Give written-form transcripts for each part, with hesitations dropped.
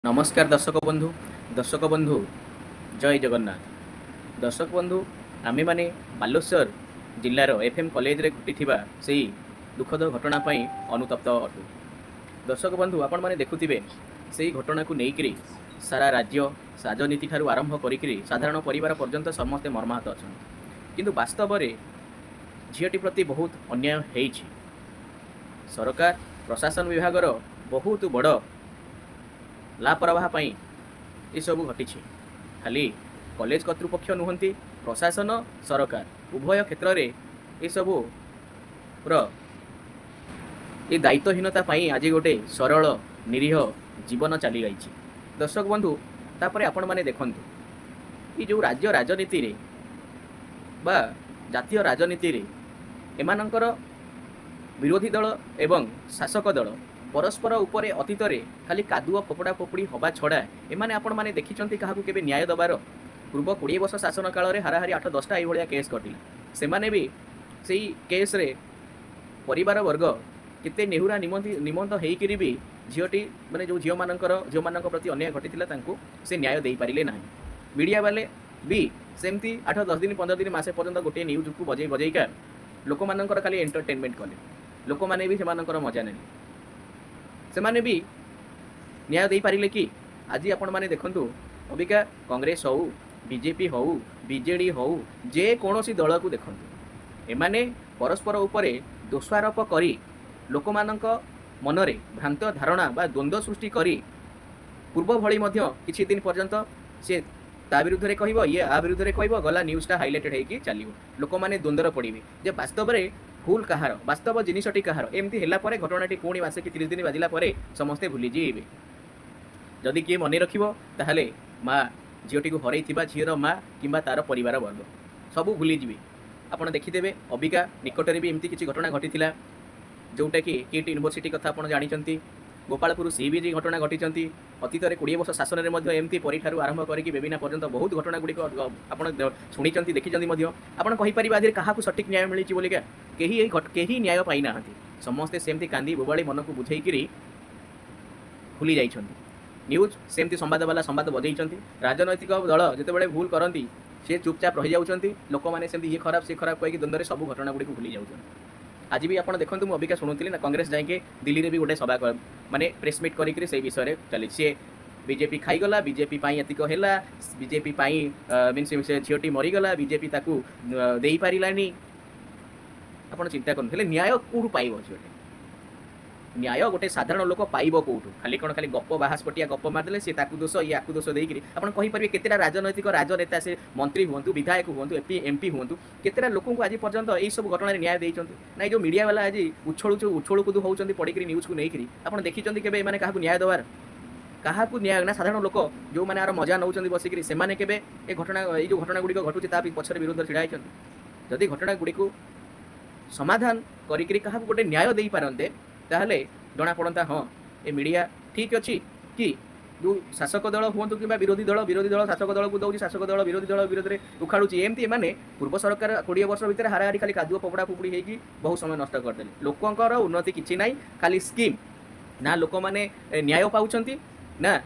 नमस्कार दर्शक बंधु जय जगन्नाथ। दर्शक बंधु आमे माने बालेश्वर जिल्लार एफएम कॉलेज रे घटिथिबा सेही दुखद घटना पई अनुतप्त अटु। दर्शक बंधु आपण माने देखुथिबे सेही घटना को नेइकरी सारा राज्य राजनीति ठारू आरंभ करिकरी साधारण परिवार पर्यंत समस्ते मर्माहत अछन। किंतु वास्तव रे झीटी प्रति बहुत अन्याय हेइछि। सरकार प्रशासन विभागर बहुत बड़ लापरवाह पाई ये सब घटी। खाली कॉलेज कर्तृपक्ष नुहंती प्रशासन सरकार उभय क्षेत्र में ये सब ये दायित्वहीनता पाई आज गोटे सरल निरीह जीवन चली गई। दर्शक बंधु तापर आपण माने देखंतु ये जो राज्य राजनीति रे बा जातीय राजनीति रे एमानंकर विरोधी दल एवं शासक दल परस्पर उपरे अतीत रे खाली कादुआ फोपड़ा फोपड़ी हवा छड़ा एमाने आपण माने देखिचंती काहाकू केबे न्याय दबार। पूर्व 20 वर्ष शासन काल रे हाराहारी 8-10टा एई भलिया केस घटिला। सेमाने भी सेई केस रे परिवार वर्ग केते नेहुरा निमंत हेइकिरी भी झियोटी माने जो झियो मानक प्रति अन्याय घटिथिला तांकू से न्याय देई पारिले नाही। मीडिया वाले भी सेमती 8-10 दिन 15 दिन मासे पर्यंत गोटे न्यूज को बजेइका लोक मानकर खाली एंटरटेनमेंट कले। लोक माने भी सेमानकर मजा नेले। सेमाने भी न्याय दे पारिले कि आज आपण माने देखंतु अबिका कांग्रेस हो बीजेपी हो बीजेडी हो जे कोनोसी दल को देखंतु एमाने परस्पर उपरे दोषारोप करी लोक मानक मनरे भ्रांत धारणा बा द्वंद्व सृष्टि करी पूर्व भली मध्य किछि दिन पर्यंत से ता विरुद्ध रे कहइबो ये आ विरुद्ध रे कहइबो गला न्यूज़टा हाइलाइटेड हेकी चलिबो। लोक माने द्वंद्वर पड़िबे जे वास्तव रे भूल कहार वास्तव जिनिसटी कहार एमती होला परे घटनाटी पुणी मासे कि 30 दिन बाजिला परे समस्ते भूली जीवे। जदि किए मन रखिबो ताहले माँ झीटी को हरैथिबा झीर माँ किंबा तार परिवार वर्ग सबू भूली जीवे। आपण देखिदेबे अबिका निकटरे भी एमती किछि घटना घटिथिला जोटा कि किट यूनिवर्सिटी कथा आपण जानिचंती। गोपालपुर सी बीच घटना घटी। अतीत 20 वर्ष शासन में एमती परिठार आरंभ करके बेबिना पर्यंत बहुत घटना गुड़िक आप शुणी देखी आपड़ कहीपर आज क्या सठिक न्याय मिली बोलिका कहीं न्याय पाई ना समस्ते सेमती कांदी बोबाड़ी मन को बुझेकरी भूली जाइछंती। न्यूज सेमती संवाद वाला संवाद बजई राजनैतिक दल जितेबाला भूल करती सी चुपचाप रही जाती। लोक मैंने सेमती ये खराब से खराब कहीकि द्वंद्व सब घटना गुड़ी भूली जाऊँ। आज भी आपड़ देखते मुझे अबिका शुणुली ना कांग्रेस जाके दिल्ली में भी गोटे सभा माने प्रेसमिट करी से विषय में चली सी बीजेपी खाईगला बीजेपी एतिक है बीजेपी मीनस से झीटी मरीगला बीजेपी ताकू दे पारानी। आप चिंता करें न्याय कौटू पाइब झीटी न्याय गोटे साधारण लोक पाइब कौटू खाली कौन खाली गप बाहासपटिया गप मारदे सी ताकू दोष ये आकू दोष देकर आप कहीपर केतेटा राजनैतिक राजनेता से मंत्री हूँ विधायक हूँ एमपी हूँ केतेटा लोक आज पर्यंत यही सब घटना न्याय देते ना। जो मीडिया वाला आज उछल कूद होती पढ़ी न्यूज को लेकर आप देखी के क्या न्याय देवार क्या न्याय ना साधारण लोक जो मैंने मजा नौ बसिक से घटना ये जो घटना गुड़िक घटुचे पछर विरोध छिड़ा जदि घटना गुड़ी को समाधान करी क्या गोटे न्याय दे पारते ताहले जना पड़ता हाँ ये मीडिया ठीक अच्छी कि जो शासक दल हूँ कि विरोधी दल शासक दल को दौर शासक दल विरोध में उखाड़ुची एमती एमाने पूर्व सरकार 20 वर्ष भितर हाराहारी खाली कादुआ फोपड़ा फोपड़ी होगी बहुत समय नष्ट करदे। लोकंर उन्नति किसी ना खाली स्कीम ना लोक मैंने न्याय पाउछंती ना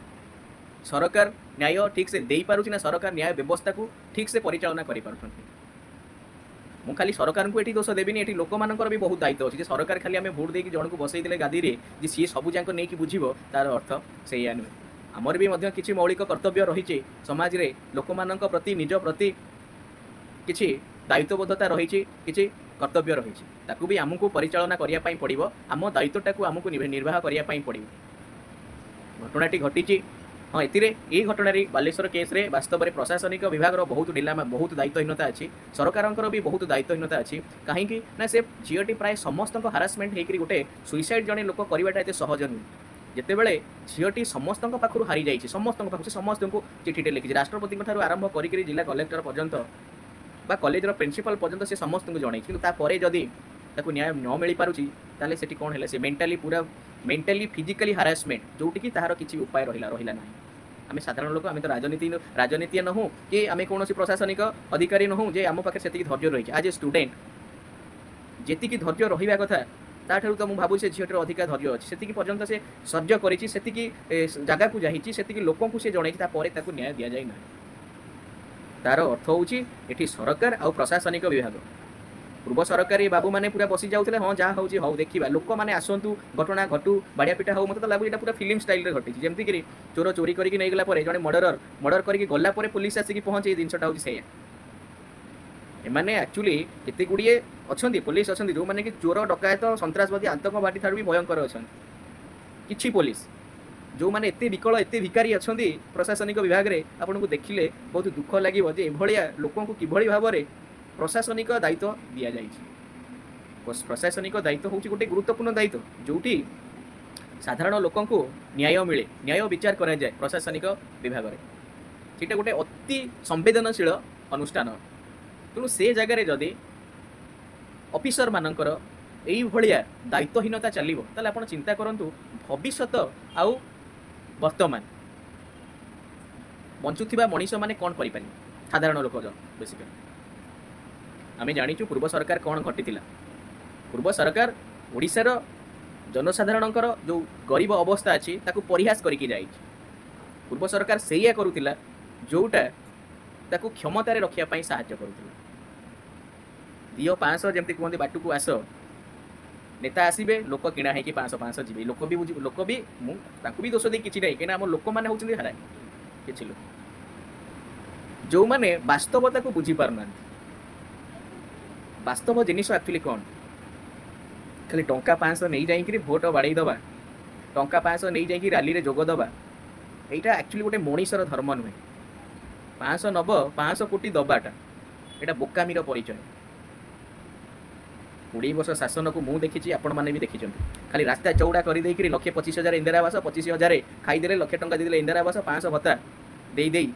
सरकार न्याय ठीक से दे पारुची ना सरकार न्याय व्यवस्था को ठीक से परिचालना करि पारुछंती। मु खाली सरकार को ये दोष देविनी ये लोक मानकर भी बहुत दायित्व अच्छी। सरकार खाली आम भोट देकी जन को बसई देले गादी रे जे सी सबू जाक नहीं बुझिबो तार अर्थ से नुहे। आमर भी किसी मौलिक कर्तव्य रही समाज रे लोक मानक प्रति निज प्रति किसी दायित्वबद्धता रही किसी कर्तव्य रही ताकू भी आमको परिचालना करिया पई पड़िबो। आम दायित्वटा को आमको निर्वाह करिया पई पड़िबो। घटनाटी घटी हाँ ये घटना बालेश्वर केस रे वास्तव में प्रशासनिक विभाग बहुत ढिलामा बहुत दायित्वहीनता अच्छी। सरकार भी बहुत दायित्वहीनता अच्छी कहीं ना से झीटी प्राय समस्त हारासमेंट होकर गोटे सुइसाइड जड़े लोक करवाटा एत सहज नुह। जितेबले झीटी समस्त पाखु हारी जाइए समस्त पाखु समस्त को चिठीटे लिखी राष्ट्रपति आरंभ करी जिला कलेक्टर पर्यंत बा कॉलेजर प्रिंसिपल पर्यंत से समस्त को जन कि जदि न्याय न मिल पारुची ताले सेठी कौन है से मेंटाली पूरा मेंटाली फिजिकली हारासमेंट जोटि कि तार किसी उपाय रहा ना। आम साधारण लोक आम तो राजनीति न हूँ कि आम कौन प्रशासनिक अधिकारी न हूँ जे आम पाखे से धैर्य रही। आज ए स्टूडेंट जी धैर्य रहा कथा ताठारु तो मुझे भावुँ से झीटर अधिका धैर्य अच्छी से पर्यंत से सर्ज कर जगह को जाइए से लोक से जन न्याय दि जाए ना तार अर्थ हूँ ये सरकार आ प्रशासनिक विभाग पूर्व सरकारी बाबू मैंने पूरा बसी जाते हाँ जहाँ हूँ हौ देखा लोक मैंने आसतु घटना घटू बाड़िया पिटा हो मतलब लगुच पूरा फिल्म स्टाइल घटी जमीक चोर चोरी करके नहीं गला जड़े मर्डर करके गला पुलिस आसिक पहुँचे जिनसा हूँ से एमाने एक्चुअली केते गुड़िए अच्छा पुलिस अच्छा जो मैंने कि चोर डकायत सन्त्रासवादी आतंकवादी ठार भी भयंकर अच्छा कि पुलिस जो मैंने एत विकल एत भिकारी अच्छा प्रशासनिक विभाग में आपन को देखिले बहुत दुख लगे भाया लोक कि भाव में प्रशासनिक दायित्व दि जाए प्रशासनिक दायित्व हूँ गोटे गुरुत्वपूर्ण दायित्व जोटी साधारण लोक न्याय मिले न्याय विचार करा जाए प्रशासनिक विभाग में सीटा गोटे अति संवेदनशील अनुष्ठान तेणु से जगार जदि ऑफिसर मानकर यही भाया दायित्वहीनता चलो ताले आपण चिंता करूँ भविष्यत आउ वर्तमान बंचुवा मनीष मैंने कौन करें साधारण लोक बेसिकली आम जाचु पूर्व सरकार कौन घटी पूर्व सरकार ओडिशार जनसाधारणकर जो गरीब अवस्था अच्छी ताकू परिहास करके जाइए पूर्व सरकार से करुला जोटा ताकू क्षमतार रखापी साहाय्य करुला दियो 500 जमती कहते बाटू को आस नेता आसबे लोक किणा है कि 500 जी लोक भी भी दोष दी कि कहीं आम लोक मैंने होती हराए कि लोग जो मैंने वास्तवता को बुझी पारना वास्तव जिनिस एक्चुअली कौन खाली टंका 500 नहीं जाइए भोट बाड़े दबा टंका 500 नहीं जाइए रैली रे जोग दबा यहाँ एक्चुअली गोटे मनीषर धर्म नुहे 500 नब 500 कोटी दबाटा यहाँ बोकामीर परिचय 20 वर्ष शासन को मुझे देखी आपण मैंने भी देखी खाली रास्ता चौड़ा कर 1,25,000 इंदिरा आवास 25,000 खाईदे 1,00,000 टंका दे इंदिरा आवास 500 भत्ता दे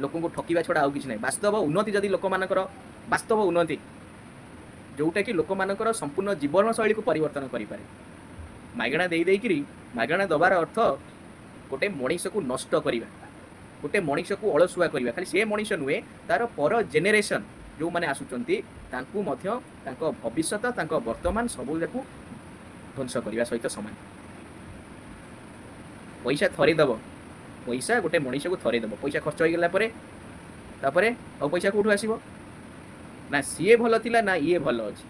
लोक ठकिवा छड़ा आउ कि ना वास्तव उन्नति जदि लोक मानकर वास्तव उन्नति जोटा कि लोक मानकर संपूर्ण जीवन शैली को परिवर्तन करें मागणा देकरी मागणा दबार अर्थ गोटे मनीष को नष्ट करवा गोटे मनीष को अलसुआ करवा खाली से मनीष नुहे तार पर जेनेरेशन जो मैंने आसुचंती तांकु मध्य तांको भविष्यत तांको वर्तमान सबू ध्वंस करने सहित सामान पैसा थरी दब पैसा गोटे मनीष को थरी दब पैसा खर्च हो गला पैसा कौटू आसब ना सी भल थिला ना ये भल अच्छी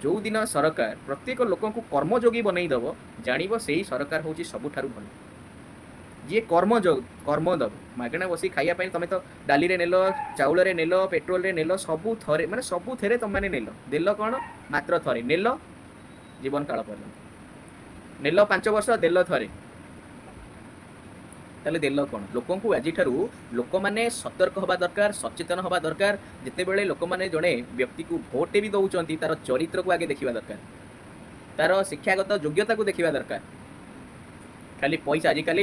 जो दिन सरकार प्रत्येक लोक को कर्मयोगी बनईदेव जान से ही सरकार हूँ सबुठारु भल जी कर्म दब मागणा बसी खाइापी तुम तो डाली रे नेल चाउल रे नेल पेट्रोल रे नेल सबू थरे माने सबू थे तुम मैंने नेल देल कौन मात्र थरे नेल जीवन काल पर्यंत नेल 5 वर्ष देल थरे ताले देल कौन लोक आज लोक मैंने सतर्क हवा दरकार सचेतन हवा दरकार जिते बड़े लोक मैंने जड़े व्यक्ति को भोटे भी दौरान तार चरित्र को आगे देखा दरकार तार शिक्षागत योग्यता को देखा दरकार खाली पैसा आजिकल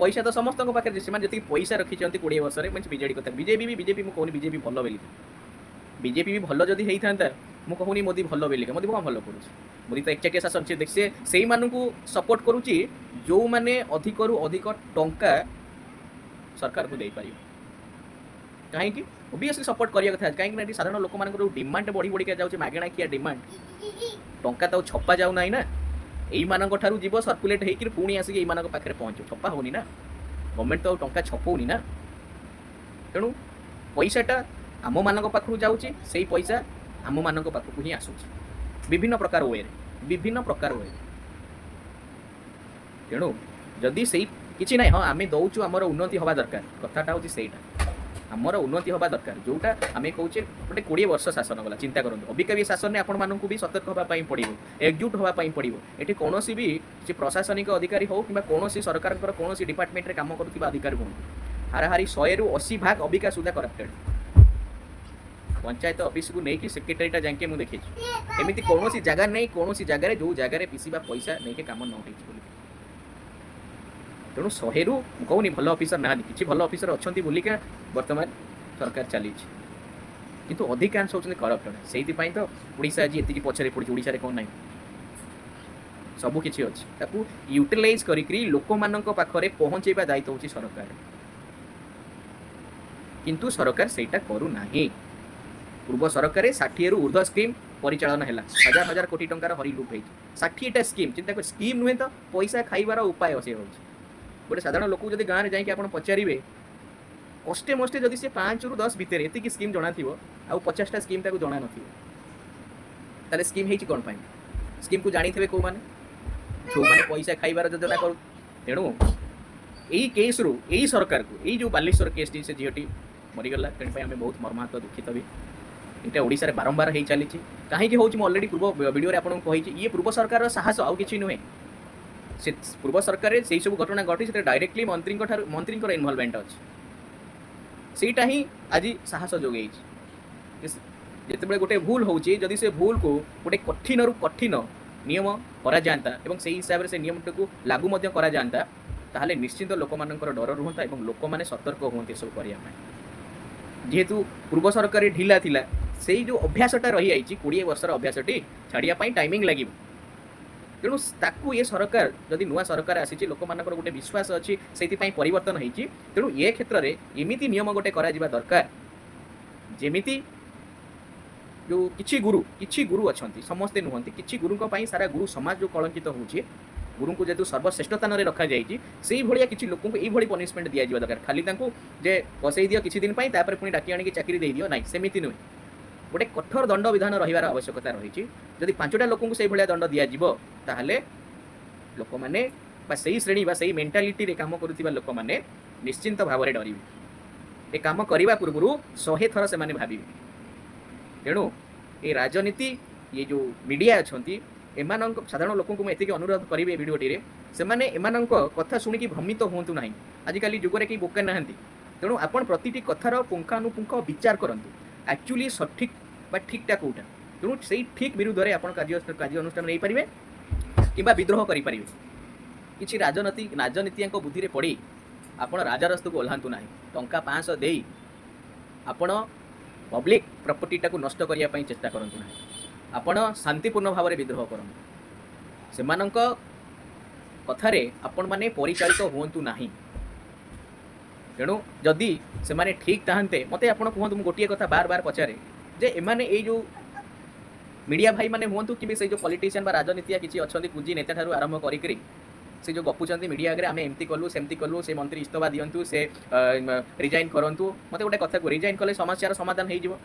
पैसा तो समस्त पाखे जी पैसा रखी 20 वर्ष में बीजेडी कथा बीजेपी मुझे कहूनी बीजेपी भल बोली बीजेपी भी भल जदि होता मुझे कहूनी मोदी भल बोलिक मोदी कौन भल कर मोदी तो एकचाटिया शासन से देख से सपोर्ट करुच्ची जो मैंने अधिक रु अधिक टंका सरकार को दे पार कहीं ओबियसली सपोर्ट करने कथा कहीं साधारण लोक मान डिमांड बढ़ी बढ़िका जाऊँच मागणा किया डिमांड टंका तो छपा जाऊ ना यही ठारू जीव सर्कुलेट होकर पुणी आसिक यही पाखे पहुँच छपा होनी ना गवर्नमेंट तो टंका छपौनी ना तेणु पैसाटा आम मान पाखु जाऊँगी से पैसा आम मान पाखक ही आसूँ विभिन्न प्रकार वे तेणु जदि से किसी ना हाँ आम दौचु आमर उन्नति हवा दरकार कथाटा हूँ से आमर उन्नति हवा दरकार जोटा आम कहे गोटे 20 वर्ष शासन गला चिंता करूँ अबिका भी शासन में आपण भी सतर्क होगापी पड़ो एकजुट होगापी पड़ो ये कौन भी प्रशासनिक अधिकारी हो कि कौन सरकार कौन डिपार्टमेंट में काम करुवा अधिकारी हूँ हाराहारी 100 रु 80 भाग अबिका सुधा करप्टेड पंचायत ऑफिस को लेकिन सेक्रेटारीटा जाके मुझे देखी एमती कौन जगह नहीं कौन जगार जो जगार पीसीबा पैसा नहीं कम न हो तेणु 100 रु कहूनी भल ऑफिसर ना कि भल ऑफिसर अच्छा बोलिका वर्तमान सरकार चली किंतु अधिकांश होती करप्टेड से तो ओडिशा आज ये पछरे पड़ी ओडिशा कौन ना सबू किसी अच्छी यूटिलाइज करी लोक मान पाखरे पहुँचेबा दायित्व होची सरकार किंतु सरकार सेटा करू नाही पूर्व सरकार 60 रु ऊर्ध्व स्कीम परिचालन है हजार हजार कोटी टंकार हरी लुट है 60टा स्कीम चिंता कर स्कीम नुहे तो पैसा खाइबार उपाय से होची गोटे साधारण लोक जब गाँव में जाकि पचारे कष्टे मष्टे जदि से 5 ରୁ 10 भितर एति स्कीम जना थी आ 50टा स्कीम ताको जना नथिबो स्कीम है कौन पाई स्कीम को जानी थे कौ मैंने जो मैंने पैसा खाइबार योजना करू तेणु यही केस रु यही सरकार को यही जो बालेश्वर केस टी से झीटी मरीगला तेणु आम बहुत मर्माहत दुखित भी यहाँ ओडिशा बारंबार हो चली कहीं हूँ अलरेडी पूर्व वीडियो आपको कही ये पूर्व सरकार साहस आउ कि नुहे से पूर्व सरकार से सब घटना घटी से डायरेक्टली मंत्री इनवल्वमेंट अच्छे सेटा ही आज साहस जोगे जिते गोटे भूल होची जदि से भूल को गोटे कठिन रु कठिन नियम करा जाता एवं से हिसाब से नियम को लागू मध्य करा जाता ताहले निश्चिंत लोक मानकर डर रुहंता एवं लोक माने सतर्क होते सब करने जेहेतु पूर्व सरकार ढिला थिला से जो अभ्यासटा रही आई 20 वर्षर अभ्यासटी छाड़िया टाइमिंग लगे तेणु ताकू ये सरकार जदि नुआ सरकार आसी लोक मानकर गोटे विश्वास अच्छी से परिवर्तन होती तेणु ये क्षेत्र में एमती नियम गोटे करा दरकार जेमिति जो किछि गुरु अच्छा समस्ते नुहति किछि गुरु सारा गुरु समाज जो कलंकित होची गुरु को जेतु सर्वश्रेष्ठ स्थान में रखा जाइए से भाया किसी लोक को पनिशमेंट दि जावा दरकार खाली जे बसई दियो किछि दिन तापर पुणी डाकी आनिक चाकरी दे दियो ना सेमिति नुहे गोटे कठोर दंड विधान रही आवश्यकता रही जदि 5टा लोक से भाया दंड दिज्व ताहले लोक मैंने सही श्रेणी से मेंटालिटी रे काम करुवा लोक मैंने निश्चिंत भाव में डरवे ये कम करने पूर्व 100 थर से भावे तेणु ये राजनीति ये जो मीडिया अच्छा एमान साधारण लोक मुझे अनुरोध करी भिडियोटी से कथा शुणिकी भ्रमित हूँ ना आजिकल जुगे कहीं बोका ना तेणु आपड़ प्रति कथार पुंखानुपुंख विचार करूँ एक्चुअली सठिक ठीकटा कौटा तेणु से ठीक विरुद्ध में आप कार्य अनुष्ठान नहीं पारे कि विद्रोह करें कि राजनीति बुद्धि पड़ी आप राजरास्त को ओह्लांतु ना टंका 500 दे आपण पब्लिक प्रॉपर्टी टाको नष्ट करने चेष्टा करूँ ना आपण शांतिपूर्ण भाव में विद्रोह करूँ से कथारे आपण माने परिचालित हूँ ना तेणु जदि से माने ठीक चाहते मत आप कहतु गोटे कथा बार बार पचारे जे एमाने ये जो मीडिया भाई माने हूँ कि से जो पॉलिटिशियन बा राजनीतिया किसी अच्छा पूंजी नेता ठारू आरंभ करी से जो गपुंट मीडिया आगे आम एमती कलु सेमती कलु से मंत्री इस्तफा दिंतु से रिजाइन करूँ मत गोटे कथा को रिजाइन कले समस्यार समाधान हो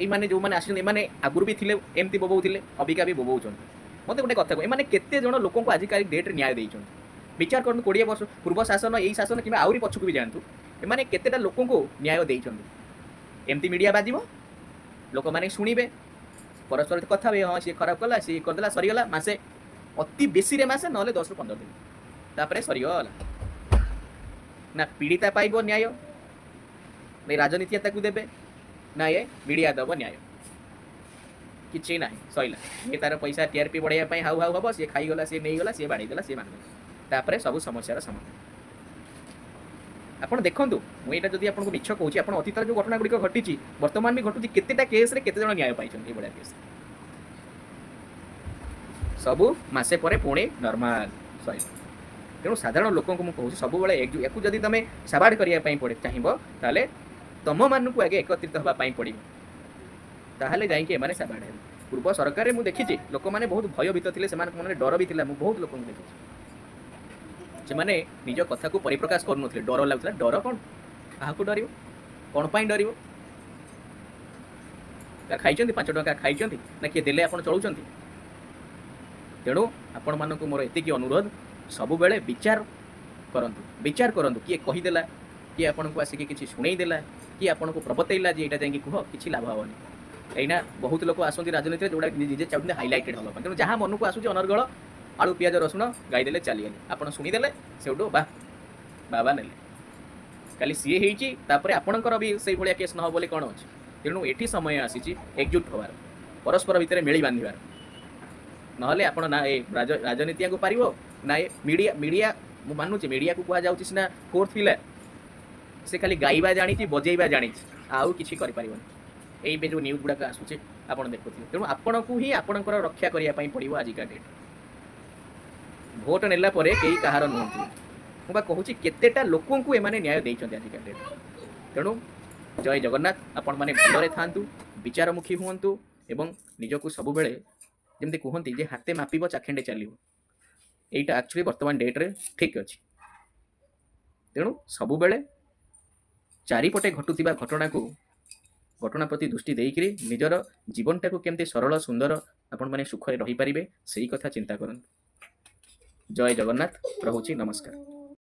माने जो मैंने आसने आगुरी भी थे एमती बोबौले अबिका भी बोबौन मत गोटे कथा को केते जन लोक आजिकल डेट्रे न्याय देते विचार करूँ 20 वर्ष पूर्व शासन यही शासन कि आहरी पछक भी जातु एमाने केतेटा लोक न्याय देते एमती मीडिया बाजिब लोक मैंने शुणे परस्पर कथा हे हाँ सी खराब कला सी करदेला सरीगला मसे अति बेसी रे मसे ना 10 ରୁ 15 दिन तापर सरीगला ना पीड़िता पाइब न्याय नहीं राजनीति ताकू देबे ना ये मीडिया दब न्याय किसी ना सैला ये तार पैसा टीआरपी बढ़ाई हाउ हाउ हम सी खाईगला सी नहीं गला सी बाड़ीदेला सी मानदेला तापर सब समस्यार समाधान आप देखूँ मुझे जब आपको मिछ कहूँ आप अतीत जो घटना गुड़िक घटी बर्तमान भी घटुची केतेटा केस रे केते जन न्याय पाई भाया केस सबू मसे पर पुणे नॉर्मल सही तेणु साधारण लोक मुझे कहूँ सब या जदि तुम साबाड़ करने पड़े चाहिए तुम मानक आगे एकत्रित होगापाई पड़ो ताहले जाइए एम साबाड़ है पूर्व सरकार मुझे देखी लोक मैंने बहुत भयभीत थे मन डर भी था बहुत लोक देखी से माने निज कथा को परिप्रकाश करूँ डर लगुला डर कौन क्या डर कौन पाई डर खाई 5 टंका खाई ना किए देले आप चलुं तेणु आपण मानक मोर एति अनुरोध सबु बेले विचार करंतु किए कहीदेला किए आपन को आसिक किसी शुणईदेला कि आपन को प्रबतैला जे एटा जाई कह किसी लाभ हेनी एना बहुत लोक आसती राजनीति जोड़ा निजे चाहते हाइलाइटेड हाँ तेणु जहाँ मन को आसूँ अनर्गल आलू पियाज रसुण गाईदे चलीगले आप शुणीदे से बाबा ने खाली सी होपर आपणकर भी से भाया केस न बोले कौन अच्छे तेणु ये समय आसी एकजुट होवार परस्पर भितर मिली बांधार ना आप राजनीति को पार ना ये मीडिया मुझे मानुचे मीडिया को कहुच्छी सीना फोर्थ पिला से खाली गाइबा जानी बजेबा जानी आउ कि यही जो न्यूज गुड़ाक आसूचे आप देखुए तेणु आपण को ही आपणकर रक्षा करने पड़ो आजिका डेट भोट नेला परे कई कहार नुहति मुझे कहूँ केतेटा लोक एमाने न्याय देइछन्ति आजिका डेट तेणु जय जगन्नाथ आपण माने भलरे थांतु विचारमुखी हुअन्तु एवं निजको सबुबेले जेमती कहते जे हाथे मापिब चाखेंडे चलो यहीटा एक्चुअली वर्तमान डेट्रे ठीक अच्छे। तेणु सबुबेले चारिपटे घटुवा घटना प्रति दृष्टि देकर निजर जीवनटा को केमती सरल सुंदर आपण मैंने सुखरे रही पारे से कथा चिंता करंतु। जय जगन्नाथ। रहुछि नमस्कार।